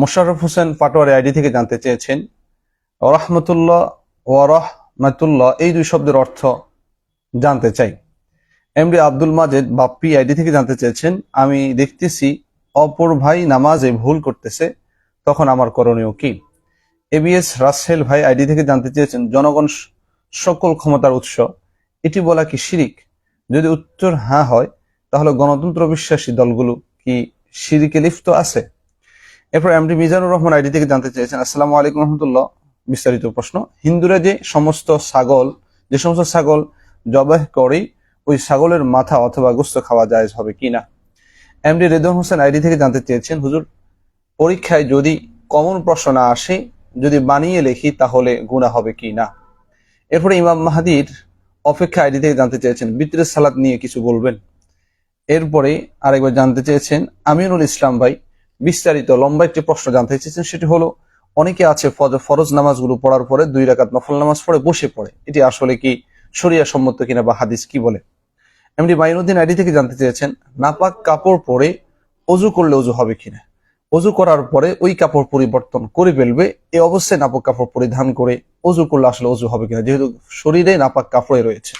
Mosharraf Hossain Patwari ID থেকে জানতে চেয়েছেন রাহমাতুল্লাহ ওয়া রাহমাতুল্লাহ এই দুই শব্দের অর্থ জানতে চাই। এমডি আব্দুল মাজেদ বাপ্পি আইডি থেকে জানতে চেয়েছেন আমি দেখতেছি অপর ভাই নামাজে ভুল করতেছে, তখন আমার করণীয় কি? এবিএস রাসেল ভাই আইডি থেকে জানতে চেয়েছেন জনগণ সকল ক্ষমতার উৎস, এটি বলা কি শিরিক? যদি উত্তর হ্যাঁ হয় তাহলে গণতন্ত্র বিশ্বাসী দলগুলো কি শিরিকে লিপ্ত আছে? এরপর এমডি মিজানুর রহমান আইডি থেকে জানতে চেয়েছেন আসসালামু আলাইকুম রহমতুল্লাহ, বিস্তারিত প্রশ্ন। হিন্দুরা যে সমস্ত ছাগল জবাহ করে ওই ছাগলের মাথা অথবা গোশত খাওয়া জায়েজ হবে কিনা? এমডি রেদওয়ান হোসেন আইডি থেকে জানতে চেয়েছেন হুজুর, পরীক্ষায় যদি কমন প্রশ্ন না আসে, যদি বানিয়ে লেখি তাহলে গুনাহ হবে কি না? এরপরে ইমাম মাহাদির অপেক্ষা আইডি থেকে জানতে চেয়েছেন বিতরের সালাত নিয়ে কিছু বলবেন। এরপরে আরেকবার জানতে চেয়েছেন আমিনুল ইসলাম ভাই বিস্তারিত লম্বা একটি প্রশ্ন জানতে চেয়েছেন, সেটি হলো অনেকে আছে ফরজ নামাজগুলো পড়ার পরে 2 রাকাত নফল নামাজ পড়ে বসে পড়ে, এটি আসলে কি শরিয়া সম্মত কিনা বা হাদিস কি বলে? এমডি মাইনুদ্দিন আইডি থেকে জানতে চেয়েছেন নাপাক কাপড় পরে অজু করলে অজু হবে কিনা? অজু করার পরে ওই কাপড় পরিবর্তন করে ফেলবে, এ অবস্থায় নাপাক কাপড় পরিধান করে অজু করলে আসলে অজু হবে কিনা, যেহেতু শরীরে নাপাক কাপড়ে রয়েছে।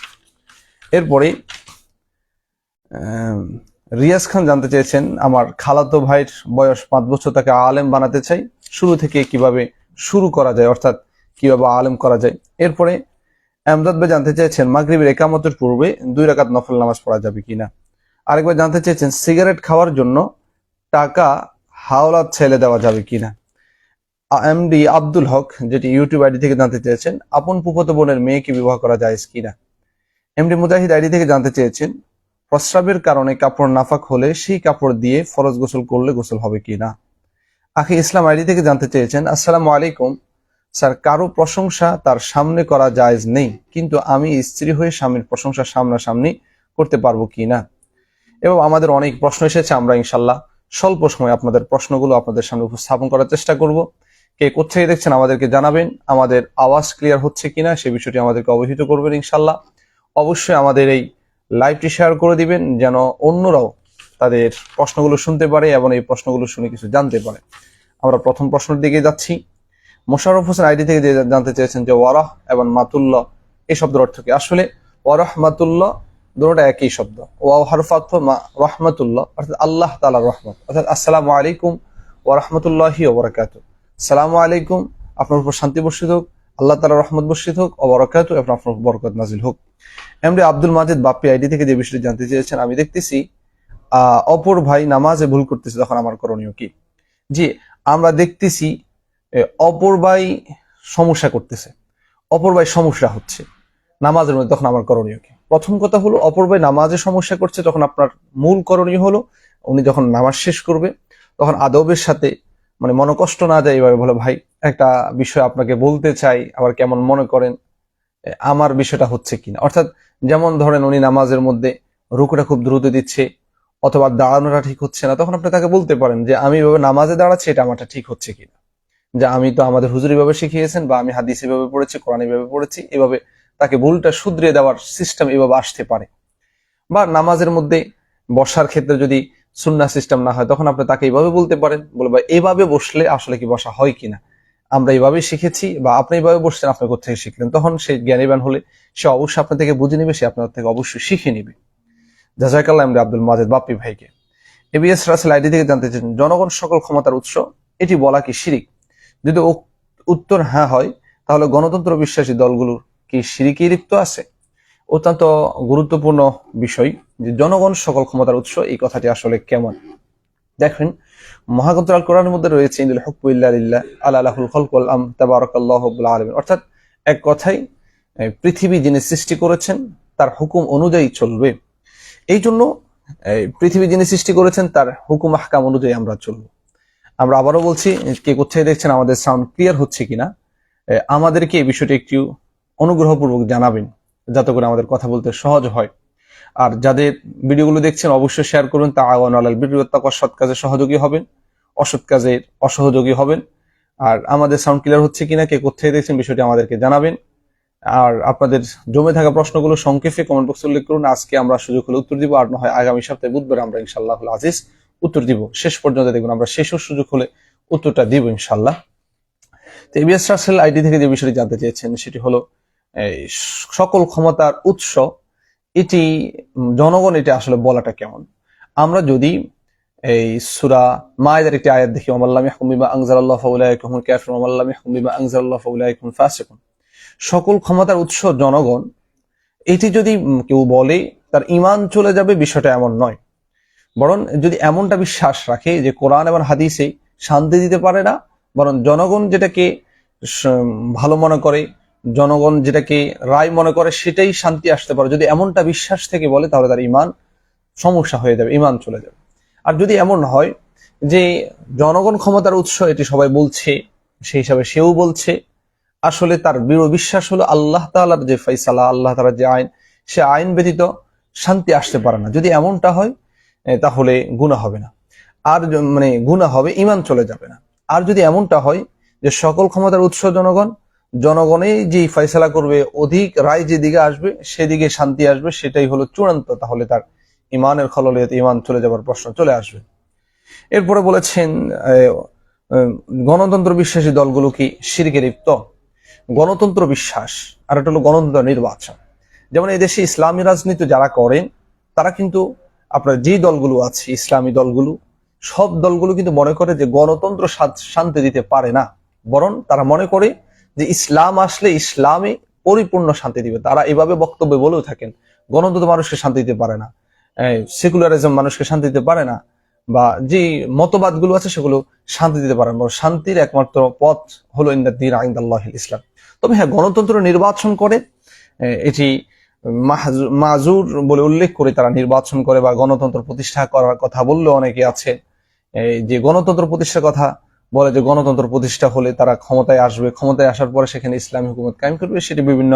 এরপরে রিয়াজ খান জানতে চেয়েছেন আমার খালাতো ভাইয়ের বয়স 5 বছর, তাকে আলেম বানাতে চাই, শুরু থেকে কিভাবে শুরু করা যায়, অর্থাৎ কিভাবে আলেম করা যায়। এরপরে আমজাদ ভাই জানতে চেয়েছেন মাগরিবের একামতের পূর্বে 2 রাকাত নফল নামাজ পড়া যাবে কিনা? আরেকবার জানতে চেয়েছেন সিগারেট খাওয়ার জন্য টাকা হাওলাত ছেলে দেওয়া যাবে কিনা? এমডি আব্দুল হক যেটি ইউটিউব আইডি থেকে জানতে চেয়েছেন আপন ফুফাতো বোনের মেয়েকে বিবাহ করা জায়েজ কিনা? এমডি মুজাহিদ আইডি থেকে জানতে চেয়েছেন প্রস্রাবের কারণে কাপড় নাফাক হলে সেই কাপড় দিয়ে ফরজ গোসল করলে গোসল হবে কিনা? আখি ইসলাম আইডি থেকে জানতে চেয়েছেন আসসালামু আলাইকুম স্যার, কারো প্রশংসা তার সামনে করা জায়েজ নেই, কিন্তু আমি স্ত্রী হয়ে স্বামীর প্রশংসা সামনাসামনি করতে পারবো কিনা? এবং আমাদের অনেক প্রশ্ন এসেছে, আমরা ইনশাল্লাহ স্বল্প সময় আপনাদের প্রশ্নগুলো আপনাদের সামনে উপস্থাপন করার চেষ্টা করব। কে কোথায় দেখছেন আমাদেরকে জানাবেন, আমাদের আওয়াজ ক্লিয়ার হচ্ছে কিনা সে বিষয়টি আমাদেরকে অবহিত করবেন ইনশাল্লাহ। অবশ্যই আমাদের এই লাইভটি শেয়ার করে দিবেন যেন অন্যরাও তাদের প্রশ্নগুলো শুনতে পারে এবং এই প্রশ্নগুলো শুনে কিছু জানতে পারে। আমরা প্রথম প্রশ্নের দিকে যাচ্ছি। মোশাররফ হোসেন আইডি থেকে জানতে চেয়েছেন যে ওয়ারাহ এবং মাতুল্লাহ এই শব্দের অর্থ কি? আসলে ওয়ারাহ মাতুল্লাহ দুটোটা একই শব্দ। ওয়াও হারফাত রাহমাতুল্লাহ অর্থাৎ আল্লাহ তাআলার রহমত, অর্থাৎ আসসালামু আলাইকুম ওয়া রাহমাতুল্লাহি ওয়া বারাকাতুহু। আসসালামু আলাইকুম, আপনার উপর শান্তি বর্ষিত হোক, আল্লাহ তাআলার রহমত বর্ষিত হোক, ওয়া বারাকাতুহু এবং আপনার উপর বরকত নাজিল হোক। এমডি আব্দুল মাজেদ বাপ্পি আইডি থেকে যে বিষয়টি জানতে চেয়েছেন আমি দেখতেছি অপর ভাই নামাজে ভুল করতেছে, তখন আমার করণীয় কি? জি, আমরা দেখতেছি অপর ভাই সমস্যা করতেছে, অপর ভাই সমস্যা হচ্ছে নামাজের মধ্যে, তখন আমার করণীয় কি? প্রথম কথা হলো অপর ভাই নামাজে সমস্যা করছে, তখন আপনার মূল করণীয় হলো উনি যখন নামাজ শেষ করবে তখন আদবের সাথে, মানে মনোকষ্ট না যায় এভাবে বলে ভাই একটা বিষয় আপনাকে বলতে চাই, আবার কেমন মনে করেন আমার বিষয়টা হচ্ছে কিনা। অর্থাৎ যেমন ধরেন উনি নামাজের মধ্যে রুকুটা খুব দ্রুত দিচ্ছে অথবা দাঁড়ানোটা ঠিক হচ্ছে না, তখন আপনি তাকে বলতে পারেন যে আমি এভাবে নামাজে দাঁড়াচ্ছি, এটা আমারটা ঠিক হচ্ছে কিনা, যে আমি তো আমাদের হুজুর এভাবে শিখিয়েছেন বা আমি হাদিস এভাবে পড়েছি, কোরআন এভাবে পড়েছি, এভাবে তাকে ভুলটা শুধরিয়ে দেওয়ার সিস্টেম এভাবে আসতে পারে। বা নামাজের মধ্যে বসার ক্ষেত্রে যদি সুন্নাহ সিস্টেম না হয় তখন আপনি তাকে এইভাবে বলতে পারেন, বলে ভাই এভাবে বসলে আসলে কি বসা হয় কিনা, আমরা এইভাবে শিখেছি বা আপনি এইভাবে বসছেন, আপনি কোথা থেকে শিখলেন? তখন সে জ্ঞানীবান হলে সে অবশ্যই আপনার থেকে বুঝে নিবে, সে আপনার থেকে অবশ্যই শিখে নিবে। জাযাকাল্লাহ এমডি আব্দুল মাজেদ বাপ্পি ভাইকে। এবিএস রাসেল আইডি থেকে জানতে চান জনগণ সকল ক্ষমতার উৎস, এটি বলা কি শিরিক? যদি উত্তর হ্যাঁ হয় তাহলে গণতন্ত্র বিশ্বাসী দলগুলো কি শিরিকে লিপ্ত আছে? অত্যন্ত গুরুত্বপূর্ণ বিষয় যে জনগণ সকল ক্ষমতার উৎস, এই কথাটি আসলে কেমন? দেখেন মহাগ্রন্থ আল কোরআনের মধ্যে রয়েছে ইনিল হুকমু ইল্লা লিল্লাহ আলা লাহুল খালকু ওয়াল আমর তাবারাকাল্লাহু রাব্বুল আলামিন, অর্থাৎ এক কথায় পৃথিবী যিনি সৃষ্টি করেছেন তার হুকুম অনুযায়ী চলবে। এই জন্য পৃথিবী যিনি সৃষ্টি করেছেন তার হুকুম আহকাম অনুযায়ী আমরা চলবো। আমরা আবারও বলছি, কে কোথায় দেখছেন আমাদের সাউন্ড ক্লিয়ার হচ্ছে কিনা আমাদেরকে এই বিষয়টি একটু অনুগ্রহপূর্বক জানাবেন, যাতে করে আমাদের কথা বলতে সহজ হয়। আর যাদের ভিডিওগুলো দেখছেন অবশ্যই শেয়ার করুন, তাআওয়ানু আলাল বিররি ওয়াত তাকওয়া, সৎ কাজে সহযোগী হবেন, অসৎ কাজে অসহযোগী হবেন। আর আমাদের সাউন্ড ক্লিয়ার হচ্ছে কিনা, কে কোথায় দেখছেন বিষয়টি আমাদেরকে জানাবেন। আর আপনাদের জমে থাকা প্রশ্নগুলো সংক্ষেপে কমেন্ট বক্সে উল্লেখ করুন, আজকে আমরা সুযোগ হলে উত্তর দিব, আর না হয় আগামী সপ্তাহে বুধবার আমরা ইনশাআল্লাহুল আজিজ উত্তর দিব। শেষ পর্যন্ত দেখুন, আমরা শেষও সুযোগ হলে উত্তরটা দিব ইনশাল্লাহ। তো এবিএস রাসেল আইডি থেকে যে বিষয়টি জানতে চেয়েছেন সেটি হলো এই সকল ক্ষমতার উৎস এটি জনগণ, এটা আসলে বলাটা কেমন? আমরা যদি এই সূরা মায়েদার একটি আয়াত দেখি, ওয়ামাল্লাম ইয়াহকুম বিমা আনজালাল্লাহু ফাউলাইকা হুমুল কাফিরুন ওয়ামাল্লাম ইয়াহকুম বিমা আনজালাল্লাহু ফাউলাইকা হুমুল ফাসিকুন। সকল ক্ষমতার উৎস জনগণ, এটি যদি কেউ বলে তার ঈমান চলে যাবে, বিষয়টা এমন নয়। বরং যদি এমনটা বিশ্বাস রাখে যে কোরআন এবং হাদিসে শান্তি দিতে পারে না, বরং জনগণ যেটাকে ভালো মনে করে, জনগণ যেটাকে রায় মনে করে সেটাই শান্তি আসতে পারে, যদি এমনটা বিশ্বাস থেকে বলে তাহলে তার ঈমান সমস্যা হয়ে যাবে, ঈমান চলে যাবে। আর যদি এমন হয় যে জনগণ ক্ষমতার উৎস এটি সবাই বলছে, সেই হিসাবে সেও বলছে, আসলে তার দৃঢ় বিশ্বাস হলো আল্লাহ তাআলার যে ফয়সালা, আল্লাহ তাআলার যে আইন, সে আইন ব্যতীত শান্তি আসতে পারে না, যদি এমনটা হয় তাহলে গুনাহ হবে না, আর গুনাহ হবে, ঈমান চলে যাবে না। আর যদি এমনটা হয় যে সকল ক্ষমতার উৎস জনগণ, জনগণই যে ফয়সালা করবে, অধিক রায় যেদিকে আসবে সেদিকে শান্তি আসবে, সেটাই হলো চূড়ান্ত, তাহলে তার ঈমানের খললে ঈমান চলে যাবার প্রশ্ন চলে আসবে। এরপরে বলেছেন গণতন্ত্র বিশ্বাসী দলগুলো কি শিরকে লিপ্ত? গণতন্ত্র বিশ্বাস আর একটা হলো গণতন্ত্র নির্বাচন। যেমন এই দেশে ইসলামী রাজনীতি যারা করেন তারা কিন্তু, আপনার যে দলগুলো আছে ইসলামী দলগুলো, সব দলগুলো কিন্তু মনে করে যে গণতন্ত্র শান্তি দিতে পারে না, বরং তারা মনে করে যে ইসলাম আসলে ইসলামে পরিপূর্ণ শান্তি দিবে। তারা এভাবে বক্তব্য বলেও থাকেন, গণতন্ত্র মানুষকে শান্তি দিতে পারে না, সেকুলারিজম মানুষকে শান্তি দিতে পারে না, বা যে মতবাদগুলো আছে সেগুলো শান্তি দিতে পারে না, শান্তির একমাত্র পথ হলো ইন্দাদ্দীন ইনদাল্লাহিল ইসলাম। তবে হ্যাঁ, গণতন্ত্র নির্বাচন করে, এটি মাজুর বলে উল্লেখ করে তারা নির্বাচন করে, বা গণতন্ত্র প্রতিষ্ঠা করার কথা বললেও অনেকে আছে যে গণতন্ত্র প্রতিষ্ঠার কথা বলে, যে গণতন্ত্র প্রতিষ্ঠা হলে তারা ক্ষমতায় আসবে, ক্ষমতায় আসার পরে সেখানে ইসলামী হুকুমত কায়েম করবে, সেটি বিভিন্ন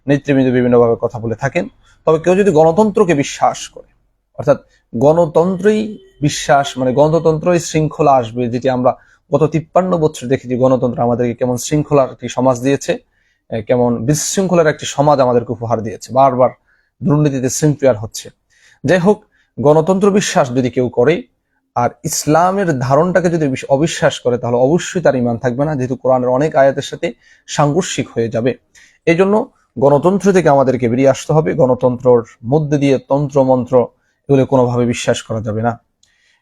নেতৃবৃন্দ বিভিন্নভাবে কথা বলে থাকেন। তবে কেউ যদি গণতন্ত্রকে বিশ্বাস করে, অর্থাৎ গণতন্ত্রই বিশ্বাস, গণতন্ত্রই শৃঙ্খলা আসবে, যেটি আমরা গত 53 বছর দেখেছি গণতন্ত্র আমাদেরকে কেমন শৃঙ্খলার একটি সমাজ দিয়েছে, কেমন বিশৃঙ্খলার একটি সমাজ আমাদেরকে উপহার দিয়েছে, বারবার দুর্নীতিতে শৃঙ্খলার হচ্ছে। যাই হোক, গণতন্ত্র বিশ্বাস যদি কেউ করে আর ইসলামের ধারণটাকে যদি অবিশ্বাস করে, তাহলে অবশ্যই তার ঈমান থাকবে না, যেহেতু কোরআনের অনেক আয়াতের সাথে সাংঘর্ষিক হয়ে যাবে। এই জন্য গণতন্ত্র থেকে আমাদেরকে বেরিয়ে আসতে হবে। গণতন্ত্রর মধ্যে দিয়ে তন্ত্র মন্ত্র এগুলো কোনোভাবে বিশ্বাস করা যাবে না।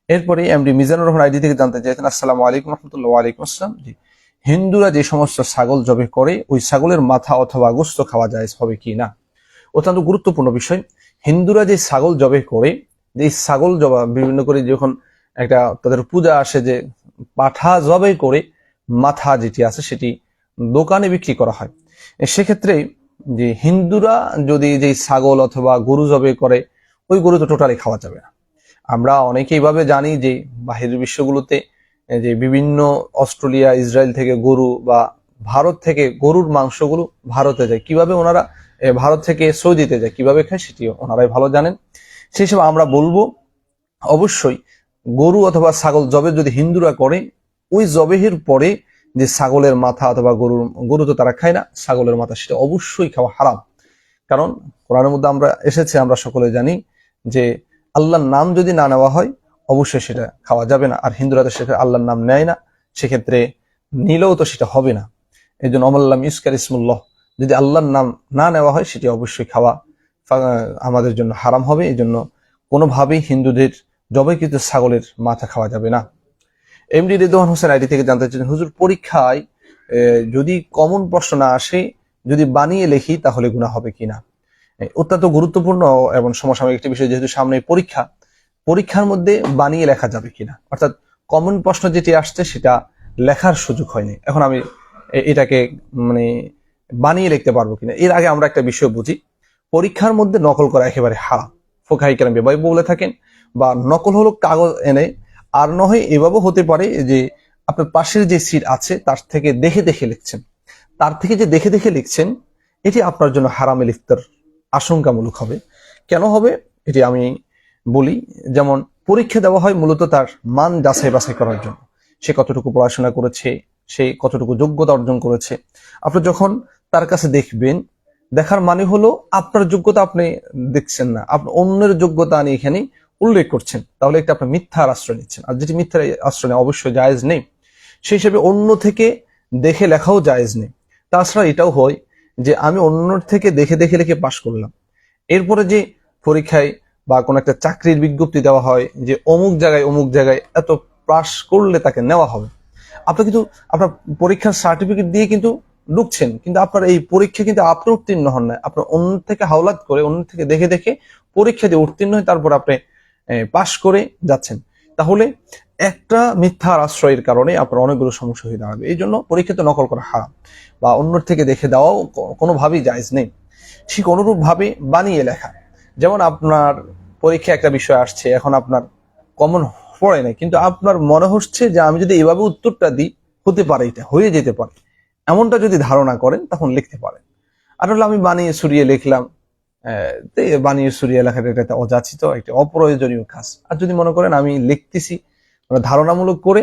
এরপরে এমডি মিজানুর রহমান আইডি থেকে জানতে চাইছেন, আসসালামু আলাইকুম রহমতুল্লাহ। ওয়ালাইকুম আসসালাম। জি, হিন্দুরা যে সমস্ত ছাগল জবে করে, ওই ছাগলের মাথা অথবা গোশত খাওয়া যায় হবে কি না? অত্যন্ত গুরুত্বপূর্ণ বিষয়। হিন্দুরা যে ছাগল জবে করে, যে ছাগল জবা বিভিন্ন করে যখন একটা তাদের পূজা আসে, যে পাঠা জবে করে মাথা যেটি আছে সেটি দোকানে বিক্রি করা হয়। সেক্ষেত্রে যে হিন্দুরা যদি যে ছাগল অথবা গরু জবে করে, ওই গরু তো টোটালি খাওয়া যাবে না। আমরা অনেকে এইভাবে জানি যে বাহিরের বিশ্বগুলোতে যে বিভিন্ন অস্ট্রেলিয়া, ইসরায়েল থেকে গরু, বা ভারত থেকে গরুর মাংসগুলো ভারতে যায়, কিভাবে ওনারা ভারত থেকে সৌদিতে যায়, কিভাবে খায় সেটিও ওনারাই ভালো জানেন। সেই হিসেবে আমরা বলবো, অবশ্যই গরু অথবা ছাগল জবে যদি হিন্দুরা করে, ওই জবেহের পরে যে ছাগলের মাথা অথবা গরু তো তারা খায় না, ছাগলের মাথা সেটা অবশ্যই খাওয়া হারাম। কারণ কোরআনের মধ্যে আমরা সকলে জানি যে আল্লাহর নাম যদি না নেওয়া হয় অবশ্যই সেটা খাওয়া যাবে না। আর হিন্দুরা তো সেটা আল্লাহর নাম নেয় না, সেক্ষেত্রে নিলেও তো সেটা হবে না। এই জন্য অমাল্লাম ইউসকার ইসমুল্লাহ, যদি আল্লাহর নাম না নেওয়া হয় সেটি অবশ্যই খাওয়া আমাদের জন্য হারাম হবে। এই জন্য কোনোভাবেই হিন্দুদের জবাইকৃত ছাগলের মাথা খাওয়া যাবে না। এমডি রেদওয়ান হোসেন আইডি থেকে জানতে চাচ্ছেন, হুজুর পরীক্ষায় যদি কমন প্রশ্ন না আসে, যদি বানিয়ে লেখি তাহলে গুনাহ হবে কিনা? অত্যন্ত গুরুত্বপূর্ণ এবং সমসাময়িক একটি বিষয়, যেহেতু সামনে পরীক্ষার মধ্যে বানিয়ে লেখা যাবে কিনা, অর্থাৎ কমন প্রশ্ন যেটি আসছে সেটা লেখার সুযোগ হয়নি, এখন আমি এটাকে বানিয়ে লিখতে পারবো কিনা। এর আগে আমরা একটা বিষয় বুঝি, পরীক্ষার মধ্যে নকল করা একেবারে হারাম, ফুকাহায়ে কেরাম এভাবে বলে থাকেন। বা নকল হলো কাগজ এনে, আর নয় এভাবে হতে পারে যে আপনার পাশের যে সিট আছে তার থেকে দেখে দেখে লিখছেন, এটি আপনার জন্য হারামে লিপ্তের আশঙ্কামূলক হবে। কেন হবে এটি আমি বলি। যেমন পরীক্ষা দেওয়া হয় মূলত তার মান যাচাই বাছাই করার জন্য, সে কতটুকু পড়াশোনা করেছে, সে কতটুকু যোগ্যতা অর্জন করেছে। আপনি যখন তার কাছে দেখবেন, দেখার মানে হলো আপনার যোগ্যতা আপনি দেখছেন না, আপনি অন্যের যোগ্যতা আনি এখানে উল্লেখ করছেন, তাহলে একটা আপনি মিথ্যার আশ্রয় নিচ্ছেন। আর যেটি মিথ্যার আশ্রয় নেই অবশ্যই জায়েজ নেই। সেই হিসেবে অন্য থেকে দেখে লেখাও জায়েজ নেই। তাছাড়া এটাও হয় যে আমি অন্য থেকে দেখে দেখে লিখে পাশ করলাম, এরপরে যে পরীক্ষায় বা কোনো একটা চাকরির বিজ্ঞপ্তি দেওয়া হয় যে অমুক জায়গায় এত পাশ করলে তাকে নেওয়া হবে, আপনি কিন্তু আপনার পরীক্ষার সার্টিফিকেট দিয়ে কিন্তু ঢুকছেন, কিন্তু আপনার এই পরীক্ষা কিন্তু আপনি উত্তীর্ণ হন না, আপনার অন্য থেকে হাওলাত করে অন্য থেকে দেখে দেখে পরীক্ষা দিয়ে উত্তীর্ণ হয়ে তারপর আপনি পাশ করে যাচ্ছেন। তাহলে একটা মিথ্যার আশ্রয়ের কারণে আপনার অনেকগুলো সমস্যা হয়ে দাঁড়াবে। এই জন্য পরীক্ষাতে নকল করা হারাম বা অন্যর থেকে দেখে দেওয়াও কোনোভাবেই জায়েজ নেই। ঠিক অনুরূপ ভাবে বানিয়ে লেখা, যেমন আপনার পরীক্ষা একটা বিষয় আসছে, এখন আপনার কমন পড়ে নাই, কিন্তু আপনার মনে হচ্ছে যে আমি যদি এভাবে উত্তরটা দিই হতে পারে, এটা হয়ে যেতে পারে, এমনটা যদি ধারণা করেন তখন লিখতে পারেন। আর হলো আমি বানিয়ে সুরিয়ে লিখলাম, বানিয়ে সুরিয়ে লেখাটা এটা অযাচিত, একটা অপ্রয়োজনীয় কাজ। আর যদি মনে করেন আমি লিখতেছি মানে ধারণামূলক করে,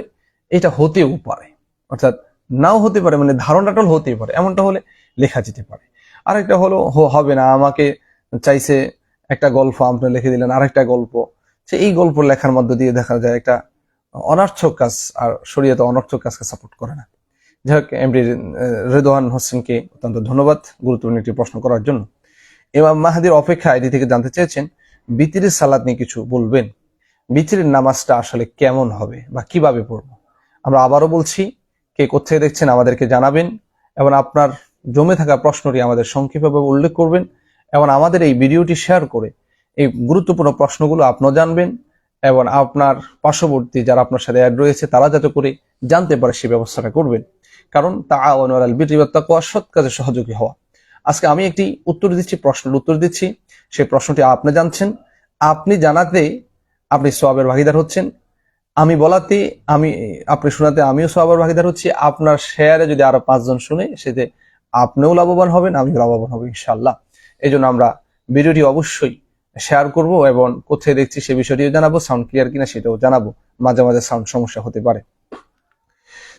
এটা হতেও পারে, অর্থাৎ নাও হতে পারে, মানে ধারণাটা হতেই পারে, এমনটা হলে লেখা যেতে পারে। আরেকটা হলো হবে না, আমাকে চাইছে একটা গল্প আপনি লিখে দিলেন, আরেকটা গল্প, সে এই গল্প লেখার মধ্য দিয়ে দেখা যায় একটা অনর্থক কাজ, আর শরীয়ত অনর্থক কাজকে সাপোর্ট করে না। যাই হোক, এমডি রেদওয়ান হোসেনকে অত্যন্ত ধন্যবাদ গুরুত্বপূর্ণ একটি প্রশ্ন করার জন্য। ইমাম মাহাদির অপেক্ষা আইডি থেকে জানতে চেয়েছেন বিতিরের সালাত নিয়ে কিছু বলবেন, বিতিরের নামাজটা আসলে কেমন হবে বা কিভাবে পড়বো। আমরা আবারও বলছি, কে কোথায় দেখছেন আমাদেরকে জানাবেন, এবং আপনার জমে থাকা প্রশ্নটি আমাদের সংক্ষেপভাবে উল্লেখ করবেন, এবং আমাদের এই ভিডিওটি শেয়ার করে এই গুরুত্বপূর্ণ প্রশ্নগুলো আপনিও জানবেন, এবং আপনার পার্শ্ববর্তী যারা আপনার সাথে অ্যাড রয়েছে তারা যাতে করে জানতে পারে সেই ব্যবস্থাটা করবেন। কারণ তাআওয়ানু আলাল বিররি ওয়াত তাকওয়া, সৎ কাজে সহযোগী হওয়া। আজকে আমি একটি উত্তর দিচ্ছি, প্রশ্নের উত্তর দিচ্ছি, সেই প্রশ্নটি আপনি জানছেন, আপনি জানাতে আপনি সওয়াবের ভাগীদার হচ্ছেন, আমি বলাতে আপনি শোনাতে আমিও সওয়াবের ভাগীদার হচ্ছি, আপনার শেয়ারে যদি আরো 5 জন শুনে সেতে আপনিও লাভবান হবেন, আমিও লাভবান হব ইনশাআল্লাহ। এই জন্য আমরা ভিডিওটি অবশ্যই শেয়ার করব, এবং কোথায় দেখছি সে বিষয়টিও জানাবো, সাউন্ড ক্লিয়ার কিনা সেটাও জানাবো, মাঝে মাঝে সাউন্ড সমস্যা হতে পারে।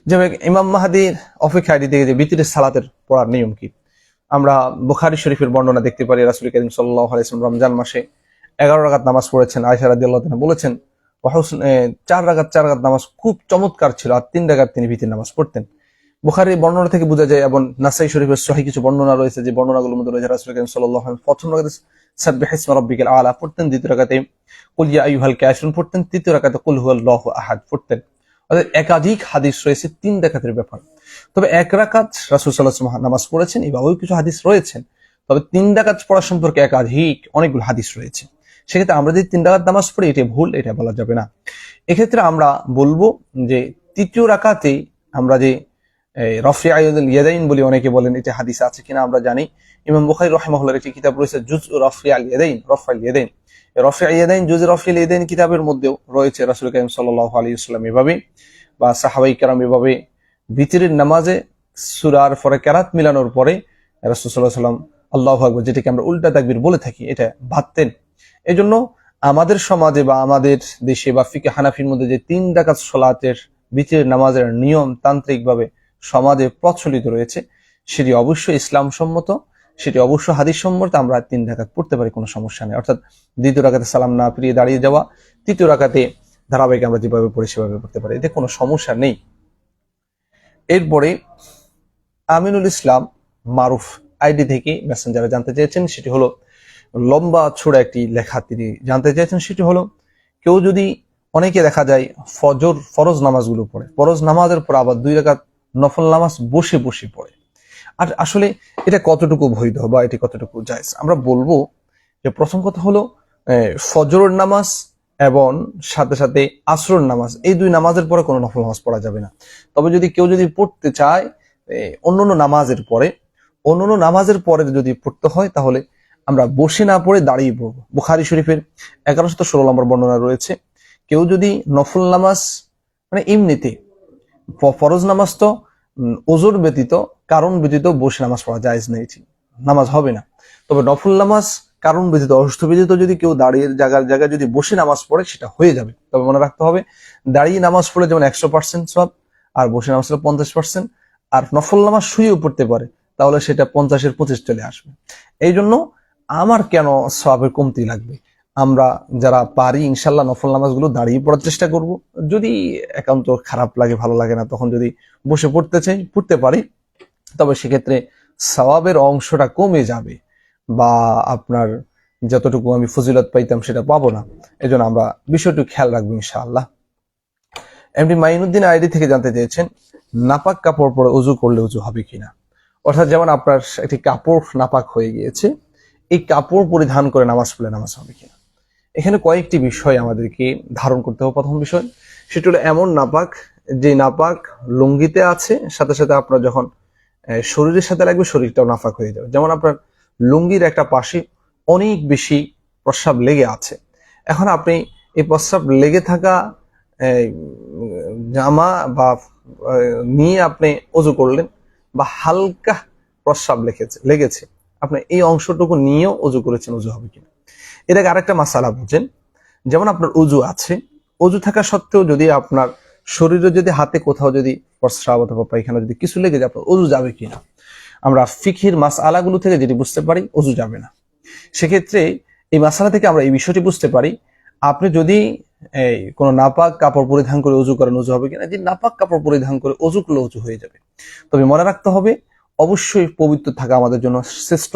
যেমন ইমাম মাহাদির অপেক্ষা আইডি থেকে যে বিতিরের সালাতের পড়ার নিয়ম কি, আমরা বুখারী শরীফের বর্ণনা দেখতে পারি, রাসূল করিম সাল্লাল্লাহু আলাইহি ওয়াসাল্লাম রমজান মাসে 11 রাকাত নামাজ পড়েছেন। আয়েশা রাদিয়াল্লাহু তাআলা বলেছেন 4 রাকাত নামাজ খুব চমৎকার ছিল, আর 3 রাকাত তিনি বিতির নামাজ পড়তেন। বুখারীর বর্ণনা থেকে বোঝা যায়, এবং নাসাই শরীফের সহিহ কিছু বর্ণনা রয়েছে, যে বর্ণনাগুলোর মধ্যে রয়েছে রাসূল করিম সাল্লাল্লাহু আলাইহি ওয়াসাল্লাম প্রথম রাকাতে সাব্বিহ ইসমা রাব্বিকাল আলা পড়তেন, দ্বিতীয় রাকাতে কুল ইয়া আইয়ুহাল কাফিরুন পড়তেন, তৃতীয় রাকাতে কুল হুয়াল্লাহু আহাদ পড়তেন। অর্থাৎ একাধিক হাদিস রয়েছে 3 রাকাতের ব্যাপার। তবে 1 রাকাত রাসূল সাল্লাল্লাহু আলাইহি ওয়াসাল্লাম নামাজ পড়েছেন, এভাবেও কিছু হাদিস রয়েছেন। তবে 3 রাকাত পড়া সম্পর্কে একাধিক অনেকগুলো হাদিস রয়েছে। সেক্ষেত্রে আমরা যদি 3 রাকাত নামাজ পড়ি এটা ভুল, এটা বলা যাবে না। এক্ষেত্রে আমরা বলবো যে তৃতীয় রাকাতে আমরা যে রাফিআল ইয়াদাইন বলি, অনেকে বলেন এটা হাদিস আছে কিনা আমরা জানি। ইমাম বুখারী রাহিমাহুল্লাহর একটি কিতাব রয়েছে জুজউ রাফিআল ইয়াদাইন, রাফিআল ইয়াদাইন, রাফিআল ইয়াদাইন জুজউ রাফিআল ইয়াদাইন কিতাবের মধ্যেও রয়েছে রাসূল করিম সাল্লাল্লাহু আলাইহি ওয়াসাল্লাম এভাবে বা সাহাবায়ে কেরাম এভাবে ভিতরের নামাজে সূরার পরে কেরাত মিলানোর পরে রাসূল সাল্লাল্লাহু আলাইহি ওয়াসাল্লাম আল্লাহু আকবার, যেটাকে আমরা উল্টা তাকবীর বলে থাকি, এটা বাঁধতেন। এজন্য আমাদের সমাজে বা আমাদের দেশে বা ফিকহে হানাফির মধ্যে যে 3 রাকাত সালাতের ভিতরের নামাজের নিয়ম তান্ত্রিকভাবে সমাজে প্রচলিত রয়েছে, সেটি অবশ্যই ইসলাম সম্মত, সেটি অবশ্য হাদিস সম্মত। আমরা 3 রাকাত পড়তে পারি, কোনো সমস্যা নেই। অর্থাৎ দ্বিতীয় রাকাতে সালাম না ফিরিয়ে দাঁড়িয়ে যাওয়া, তৃতীয় রাকাতে ধারাবাহিক আমরা যেভাবে পড়ি সেভাবে পড়তে পারি, এতে কোনো সমস্যা নেই। এরপরে আমিনুল ইসলাম মারুফ আইডি থেকে মেসেঞ্জারে জানতে চেয়েছেন, সেটি হলো লম্বা ছোড়া একটি লেখা তিনি জানতে চেয়েছেন। সেটি হলো, কেউ যদি, অনেকে দেখা যায় ফরজ নামাজগুলো পড়ে, ফরজ নামাজের পর আবার 2 রাকাত নফল নামাজ বসে বসে পড়ে, আর আসলে এটা কতটুকু বৈধ বা এটি কতটুকু জায়েজ। আমরা বলবো যে প্রথম কথা হলো ফজরের নামাজ এবং সাথে সাথে আসরের নামাজ, এই 2 নামাজের পরে কোনো নফল নামাজ পড়া যাবে না। তবে যদি কেউ পড়তে চায় অন্যান্য নামাজের পরে যদি পড়তে হয়, তাহলে আমরা বসে না পড়ে দাঁড়িয়ে পড়বো। বুখারী শরীফের 1116 নম্বর বর্ণনা রয়েছে, কেউ যদি নফল নামাজ মানে এমনিতে, ফরজ নামাজ তো ওজোর ব্যতীত, কারণ ব্যতীত বসে নামাজ পড়া জায়েজ নেই, নামাজ হবে না। তবে নফল নামাজ কারণ ব্যতীত, অসুস্থ ব্যতীত যদি কেউ দাঁড়িয়ে জায়গায় যদি বসে নামাজ পড়ে সেটা হয়ে যাবে। তবে মনে রাখতে হবে, দাঁড়িয়ে নামাজ পড়লে যেমন 100% সওয়াব, আর বসে নামাজ পড়লে 50%, আর নফল নামাজ শুয়েও পড়তে পারে, তাহলে সেটা 50-এর 25 চলে আসবে। এই জন্য আমার কেন সওয়াবের কমতি লাগবে, আমরা যারা পারি ইনশাল্লাহ নফল নামাজগুলো দাঁড়িয়ে পড়ার চেষ্টা করব। যদি একান্ত খারাপ লাগে, ভালো লাগে না, তখন যদি বসে পড়তে চাই পড়তে পারি, তবে সেক্ষেত্রে সওয়াবের অংশটা কমে যাবে বা আপনার যতটুকু আমি ফজিলত পাইতাম সেটা পাবো না। এজন্য আমরা বিষয়টি খেয়াল রাখবো ইনশাআল্লাহ। এমডি মাইনুদ্দিন আইডি থেকে জানতে চেয়েছেন, নাপাক কাপড় পরে উজু করলে উজু হবে কিনা। অর্থাৎ যেমন আপনার একটি কাপড় নাপাক হয়ে গিয়েছে, এই কাপড় পরিধান করে নামাজ পড়লে নামাজ হবে কিনা। এখানে কয়েকটি বিষয় আমাদেরকে ধারণ করতে হবে। প্রথম বিষয় সেটা হলো এমন নাপাক যে নাপাক লুঙ্গিতে আছে, সাথে সাথে আপনার যখন শরীরের সাথে লাগবে শরীরটাও নাপাক হয়ে যাবে। যেমন আপনার লুঙ্গির একটা পাশে অনেক বেশি প্রস্রাব লেগে আছে, এখন আপনি এই প্রস্রাব লেগে থাকা জামা বা নিয়ে আপনি অজু করলেন, বা হালকা প্রস্রাব লেগেছে আপনি এই অংশটুকু নিয়েও অজু করেছেন, অজু হবে কিনা। এটাকে আরেকটা মাসালা বুঝেন। যেমন আপনার অজু আছে, অজু থাকা সত্ত্বেও যদি আপনার শরীরে যদি হাতে কোথাও যদি প্রস্রাব অথবা পায়খানা যদি কিছু লেগে যায়, আপনার অজু যাবে কিনা। আমরা ফিকহির মাসআলাগুলো থেকে যেটি বুঝতে পারি অজু যাবে না। সেক্ষেত্রে এই মাসালা থেকে আমরা এই বিষয়টি বুঝতে পারি, আপনি যদি কোনো নাপাক কাপড় পরিধান করে অজু করেন উজু হবে কিনা। যে নাপাক কাপড় পরিধান করে অজু করলে অজু হয়ে যাবে। তবে মনে রাখতে হবে অবশ্যই পবিত্র থাকা আমাদের জন্য শ্রেষ্ঠ।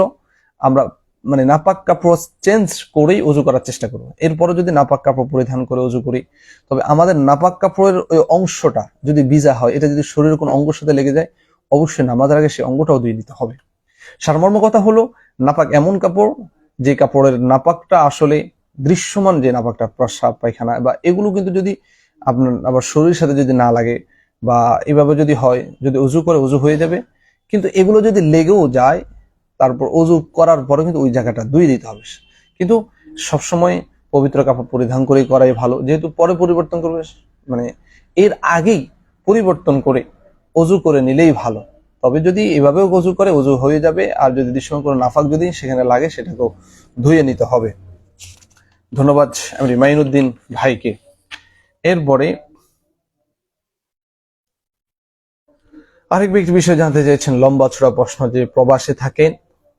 আমরা মানে নাপাক কাপড় চেঞ্জ করেই অজু করার চেষ্টা করব। এরপরে যদি নাপাক কাপড় পরিধান করে অজু করি, তবে আমাদের নাপাক কাপড়ের ওই অংশটা যদি ভিজা হয়, এটা যদি শরীরের কোনো অঙ্গের সাথে লেগে যায়, অবশ্যই নামাজের আগে সেই অঙ্গটাও ধুয়ে নিতে হবে। সারমর্ম কথা হলো, নাপাক এমন কাপড় যে কাপড়ের নাপাকটা আসলে দৃশ্যমান, যে নাপাকটা প্রস্রাব পায়খানা বা এগুলো কিন্তু যদি আপনার আবার শরীরের সাথে যদি না লাগে বা এভাবে যদি হয়, যদি অজু করে অজু হয়ে যাবে। কিন্তু এগুলো যদি লেগেও যায়, তারপর অজু করার পরে কিন্তু ওই জায়গাটা ধুয়ে দিতে হবে। কিন্তু সবসময় পবিত্র কাপড় পরিধান করে করাই ভালো, যেহেতু পরে পরিবর্তন করবে, মানে এর আগেই পরিবর্তন করে অজু করে নিলেই ভালো। তবে যদি এভাবেও অজু করে অজু হয়ে যাবে, আর যদি দৃশ্যমান কোনো নাফাক যদি সেখানে লাগে সেটাকেও ধুয়ে নিতে হবে। ধন্যবাদ আমি মাইনুদ্দিন ভাইকে। এরপরে আরেক ব্যক্তি বিষয় জানতে চাইছেন, লম্বা ছোড়া প্রশ্ন, যে প্রবাসে থাকেন,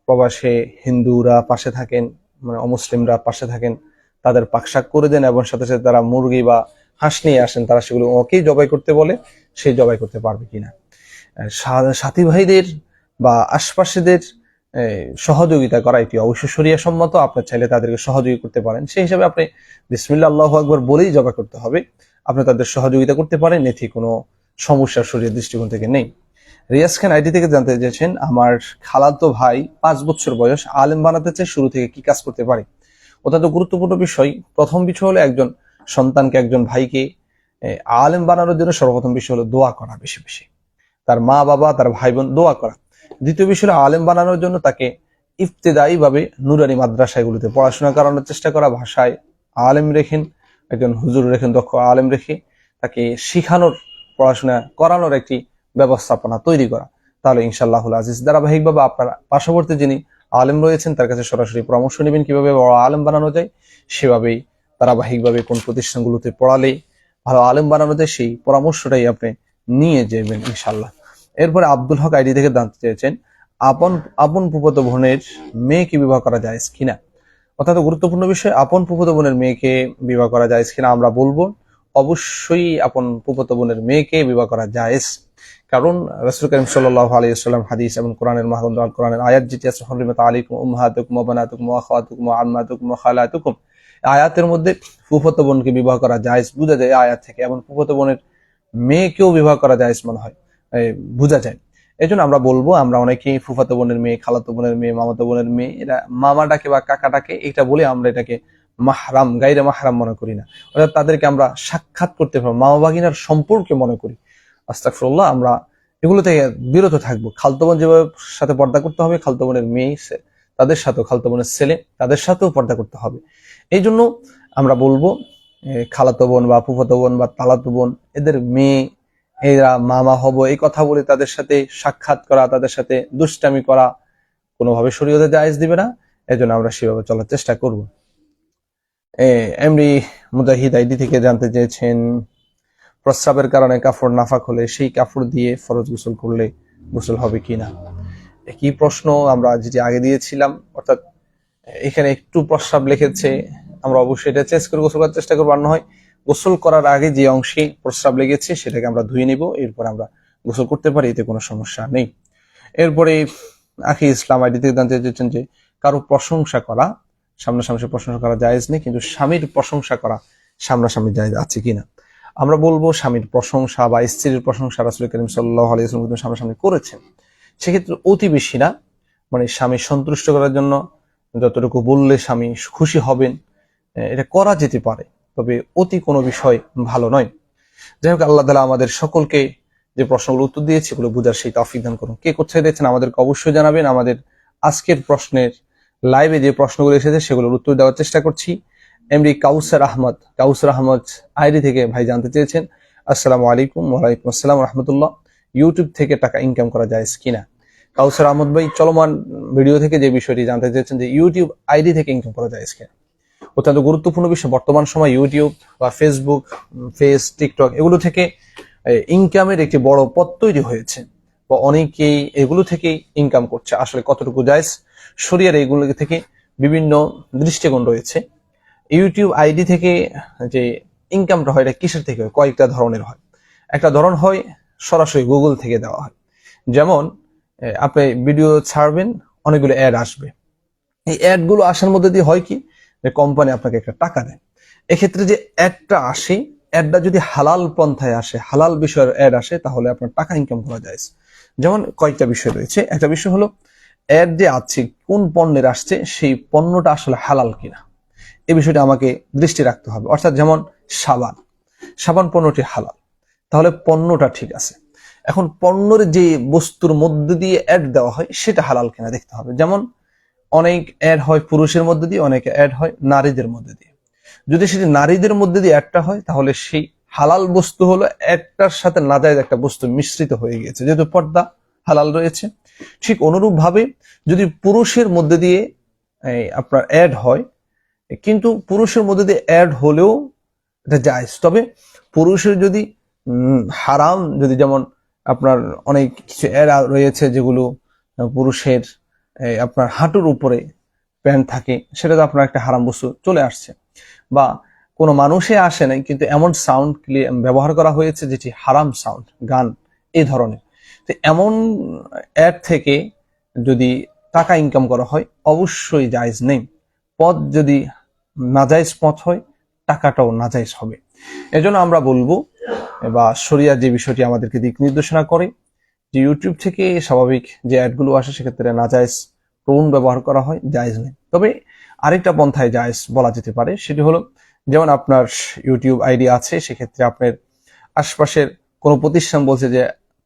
প্রবাসে হিন্দুরা পাশে থাকেন, মানে অমুসলিমরা পাশে থাকেন, তাদের পাকশাক করে দেন এবং সাথে সাথে তারা মুরগি বা হাঁস নিয়ে আসেন, তারা সেগুলো ওকেই জবাই করতে বলে, সেই জবাই করতে পারবে কিনা। সাথী ভাইদের বা আশপাশেদের সহযোগিতা করা এটি অবশ্যই শরিয়া সম্মত। আপনি চাইলে তাদেরকে সহযোগী করতে পারেন, সেই হিসাবে আপনি বিসমিল্লাহ আল্লাহু আকবার বলেই জবাই করতে হবে। আপনি তাদের সহযোগিতা করতে পারেন, এতে কোনো সমস্যা শরীরের দৃষ্টিকোণ থেকে নেই। রিয়াজ খান আইটি থেকে জানতে চেয়েছেন, আমার খালাতো ভাই 5 বছর বয়স, আলেম বানাতে চায়, শুরু থেকে কি কাজ করতে পারে। অত্যন্ত গুরুত্বপূর্ণ বিষয়। প্রথম বিষয় হলো একজন সন্তানকে, একজন ভাইকে আলেম বানানোর জন্য সর্বপ্রথম বিষয় হলো দোয়া করা, বেশি বেশি তার মা বাবা তার ভাই বোন দোয়া করা। দ্বিতীয় বিষয় হলো আলেম বানানোর জন্য তাকে ইফতেদায়ী ভাবে নুরানি মাদ্রাসাগুলোতে পড়াশোনা করানোর চেষ্টা করা, ভাষায় আলেম রেখেন, একজন হুজুর রেখেন, দক্ষ আলেম রেখে তাকে শিখানোর, পড়াশোনা করানোর একটি ব্যবস্থাপনা তৈরি করা। তাহলে ইনশাআল্লাহুল আজিজ ধারাবাহিকভাবে আপনার পার্শ্ববর্তী যিনি আলেম রয়েছেন তার কাছে সরাসরি পরামর্শ নেবেন কিভাবে বড় আলেম বানানো যায়, সেভাবেই ধারাবাহিকভাবে কোন প্রতিষ্ঠানগুলোতে পড়ালে ভালো আলেম বানানো যায় সেই পরামর্শটাই আপনি নিয়ে যাবেন ইনশাআল্লাহ। এরপরে আব্দুল হক আইডি থেকে জানতে চেয়েছেন, আপন আপন ফুফাতো বোনের মেয়েকে বিবাহ করা যায় কিনা। অর্থাৎ গুরুত্বপূর্ণ বিষয়, আপন ফুফাতো বোনের মেয়েকে বিবাহ করা যায় কিনা। আমরা বলবো অবশ্যই আপন ফুফাতো বোনের মেয়েকে বিবাহ করা জায়েজ। কারণ রাসূল করিম সাল্লাল্লাহু আলাইহি ওয়াসাল্লাম হাদিস এবং কোরআনের কোরআনের আয়াত যেটি আছে, হুররিমাত আলাইকুম উম্মাহাতুকুম ওয়া বানাতুকুম ওয়া আখাওয়াতুকুম ওয়া আম্মাতুকুম ওয়া খালাতুকুম, আয়াতের মধ্যে ফুফাতো বোনকে বিবাহ করা জায়েজ বোঝা যায় আয়াত থেকে, এবং ফুফাতো বোনের মেয়েকেও বিবাহ করা জায়েজ মনে হয় বোঝা যায়। এই জন্য আমরা বলবো, আমরা অনেকেই ফুফাতো বোনের মেয়ে, খালাতো বোনের মেয়ে, মামাতো বোনের মেয়ে, এরা মামাটাকে বা কাকাটাকে এটা বলে আমরা এটাকে মাহরাম, গায়রে মাহরাম মনে করি না। অর্থাৎ তাদেরকে আমরা সাক্ষাৎ করতে পারবো, মামা ভাগিনার সম্পর্কে মনে করি। আস্তাগফিরুল্লাহ, আমরা এগুলো থেকে বিরত থাকবো। খালতো বোন যেভাবে সাথে পর্দা করতে হবে, খালতো বোনের মেয়ে তাদের সাথেও, খালতো বোনের ছেলে তাদের সাথেও পর্দা করতে হবে। এই জন্য আমরা বলবো খালাতো বোন বা ফুফাতো বোন বা তালাতো বোন, এদের মেয়ে, এরা মামা হব, এই কথা বলে তাদের সাথে সাক্ষাৎ করা, তাদের সাথে দুষ্টামি করা কোনোভাবে শরীয়তে জায়েজ দিবে না। এজন্য আমরা সেভাবে চলার চেষ্টা করব। এমডি মুজাহিদ আইডি থেকে জানতে চেয়েছেন, প্রস্রাবের কারণে কাপড় নাফাক হলে সেই কাপড় দিয়ে ফরজ গোসল করলে গোসল হবে কিনা। একই প্রশ্ন আমরা যেটি আগে দিয়েছিলাম, অর্থাৎ এখানে একটু প্রস্রাব লিখেছে, আমরা অবশ্যই এটা চেঞ্জ করে গোসল করার চেষ্টা করবো। আর না হয় গোসল করার আগে যে অংশে প্রস্রাব লেগেছে সেটাকে আমরা ধুয়ে নিব, এরপর আমরা গোসল করতে পারি, এতে কোনো সমস্যা নেই। এরপরে আখি ইসলাম আইডি থেকে জানতে চেয়েছেন যে কারো প্রশংসা করা সামনাসামনি প্রশংসা করা জায়েজ নেই, কিন্তু স্বামীর প্রশংসা করা সামনাসামনি জায়েজ আছে কিনা। আমরা বলবো স্বামীর প্রশংসা বা স্ত্রীর প্রশংসা রাসূল করিম সাল্লাল্লাহু আলাইহি ওয়াসাল্লাম কিন্তু সামনাসামনি করেছেন, সেক্ষেত্রে অতি বেশি না, মানে স্বামী সন্তুষ্ট করার জন্য যতটুকু বললে স্বামী খুশি হবেন এটা করা যেতে পারে, তবে অতি কোনো বিষয় ভালো নয়। যাই হোক, আল্লাহ তাআলা আমাদের সকলকে যে প্রশ্নগুলো উত্তর দিয়েছে এগুলো বুঝার সেই তৌফিক দান করুন। কে কোথায় দিয়েছেন আমাদেরকে অবশ্যই জানাবেন। আমাদের আজকের প্রশ্নের লাইভে যে প্রশ্নগুলো এসেছে সেগুলোর উত্তর দেওয়ার চেষ্টা করছি। এমডি কাউসার আহমদ আইডি থেকে ভাই জানতে চেয়েছেন, আসসালামু আলাইকুম। ওয়ালাইকুম আসসালাম রাহমাতুল্লাহ, ইউটিউব থেকে টাকা ইনকাম করা যায় কিনা। কাউসার আহমদ ভাই চলমান ভিডিও থেকে যে বিষয়টি জানতে চেয়েছেন যে ইউটিউব আইডি থেকে ইনকাম করা যায় কিনা, অত্যন্ত গুরুত্বপূর্ণ বিষয়। বর্তমান সময় ইউটিউব বা ফেসবুক, টিকটক এগুলো থেকে ইনকামের একটি বড় পথ তৈরি হয়েছে, বা অনেকেই এগুলো থেকেই ইনকাম করছে। আসলে কতটুকু জায়েজ, শরিয়ার এগুলো থেকে বিভিন্ন দৃষ্টিকোণ রয়েছে। ইউটিউব আইডি থেকে যে ইনকামটা হয় এটা কিসের থেকে হয়, কয়েকটা ধরনের হয়। একটা ধরন হয় সরাসরি গুগল থেকে দেওয়া হয়, যেমন আপনি ভিডিও ছাড়বেন, অনেকগুলো অ্যাড আসবে, এই অ্যাডগুলো আসার মধ্যে দিয়ে হয় কি, যে কোম্পানি আপনাকে একটা টাকা দেয়। এক্ষেত্রে যে অ্যাডটা আসে, অ্যাডটা যদি হালাল পন্থায় আসে, হালাল বিষয়ের অ্যাড আসে, তাহলে আপনার টাকা ইনকাম করা যায়। যেমন কয়েকটা বিষয় রয়েছে। একটা বিষয় হলো অ্যাড যে আছে কোন পণ্যের আসছে, সেই পণ্যটা আসলে হালাল কিনা, এই বিষয়টা আমাকে দৃষ্টি রাখতে হবে। অর্থাৎ যেমন সাবান পণ্যটি হালাল, তাহলে পণ্যটা ঠিক আছে। এখন পণ্যের যে বস্তুর মধ্যে দিয়ে অ্যাড দেওয়া হয় সেটা হালাল কিনা দেখতে হবে। যেমন অনেক অ্যাড হয় পুরুষের মধ্যে দিয়ে, অনেক অ্যাড হয় নারীদের মধ্যে দিয়ে। যদি সেটি নারীদের মধ্যে দিয়ে অ্যাডটা হয়, তাহলে সেই হালাল বস্তু হলো অ্যাডটার সাথে নাজায়েজ একটা বস্তু মিশ্রিত হয়ে গিয়েছে, যেহেতু পর্দা হালাল রয়েছে। ঠিক অনুরূপ ভাবে যদি পুরুষের মধ্যে দিয়ে আপনার অ্যাড হয়, কিন্তু পুরুষের মধ্যে দিয়ে অ্যাড হলেও এটা জায়েজ, তবে পুরুষের যদি হারাম, যদি যেমন আপনার অনেক কিছু অ্যাড রয়েছে যেগুলো পুরুষের আপনার হাঁটুর উপরে প্যান্ট থাকে, সেটা তো আপনার একটা হারাম বস্তু চলে আসছে। বা কোনো মানুষে আসে নাই, কিন্তু এমন সাউন্ড ব্যবহার করা হয়েছে যেটি হারাম সাউন্ড, গান এই ধরনের। তো এমন অ্যাড থেকে যদি টাকা ইনকাম করা হয় অবশ্যই জায়েজ নেই। পথ যদি নাজায়েজ পথ হয়, টাকাটাও নাজায়েজ হবে। এজন্য আমরা বলবো, বা শরিয়া যে বিষয়টি আমাদেরকে দিক নির্দেশনা করে, যে ইউটিউব থেকে স্বাভাবিক যে অ্যাডগুলো আসে সেক্ষেত্রে নাজায়েজ টোন ব্যবহার করা হয়, জায়েজ নেই। তবে আরেকটা পন্থায় জায়েজ বলা যেতে পারে, সেটি হলো যেমন আপনার ইউটিউব আইডি আছে, সেক্ষেত্রে আপনার আশপাশের কোনো প্রতিষ্ঠান বলছে যে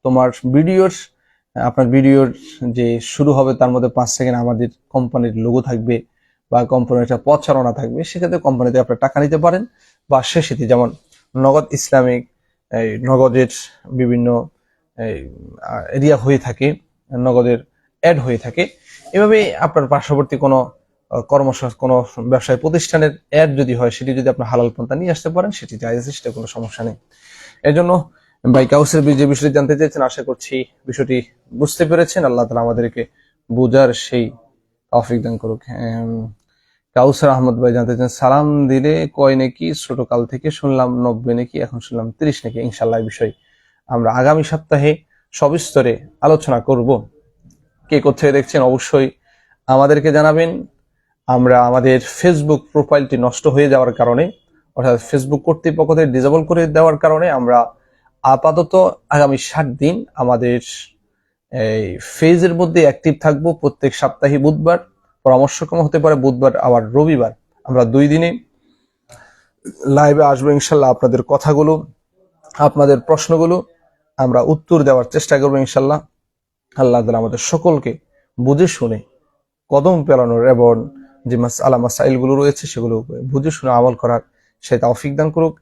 আপনার ভিডিওর যে শুরু হবে তার মধ্যে 5 সেকেন্ড আমাদের কোম্পানির লোগো থাকবে বা কোম্পানির একটা প্রচারণা থাকবে, সেক্ষেত্রে কোম্পানিতে আপনি টাকা নিতে পারেন। বা শেষেতে যেমন নগদ ইসলামিক, নগদের বিভিন্ন এরিয়া হয়ে থাকে, নগদের অ্যাড হয়ে থাকে, এভাবে আপনার পার্শ্ববর্তী কোনো কোনো ব্যবসায় প্রতিষ্ঠানের অ্যাড যদি হয়, সেটি যদি আপনার হালাল পন্থা নিয়ে আসতে পারেন, সেটি জায়েজ, সেটা কোনো সমস্যা নেই। এজন্য ভাই কাউসের যে বিষয়টি জানতে চেয়েছেন, আশা করছি বিষয়টি বুঝতে পেরেছেন। আল্লাহ তাআলা আমাদেরকে বুঝার সেই তৌফিক দান করুক। কাউসার আহমদ ভাই জানতে চান, সালাম দিলে কয় নাকি, ছোট কাল থেকে শুনলাম 90 নাকি, এখন শুনলাম 30 নাকি। ইনশাআল্লাহ এই বিষয় আমরা আগামী সপ্তাহে সবিস্তরে আলোচনা করব। কে কোথায় দেখছেন অবশ্যই আমাদেরকে জানাবেন। আমরা আমাদের ফেসবুক প্রোফাইলটি নষ্ট হয়ে যাওয়ার কারণে, অর্থাৎ ফেসবুক কর্তৃপক্ষ থেকে ডিসেবল করে দেওয়ার কারণে, আমরা আপাতত আগামী 60 দিন আমাদের এই ফেজের মধ্যে অ্যাক্টিভ থাকবো। প্রত্যেক সপ্তাহে বুধবার, পরামর্শক্রম হতে পারে বুধবার আবার রবিবার, আমরা 2 দিনে লাইভে আসবো ইনশাল্লাহ। আপনাদের কথাগুলো, আপনাদের প্রশ্নগুলো আমরা উত্তর দেওয়ার চেষ্টা করবো ইনশাল্লাহ। আল্লাহ তাআলা আমাদের সকলকে বুঝে শুনে কদম পেলানোর এবং যে মাসাইলগুলো রয়েছে সেগুলো বুঝে শুনে আমল করার সেই তৌফিক দান করুক।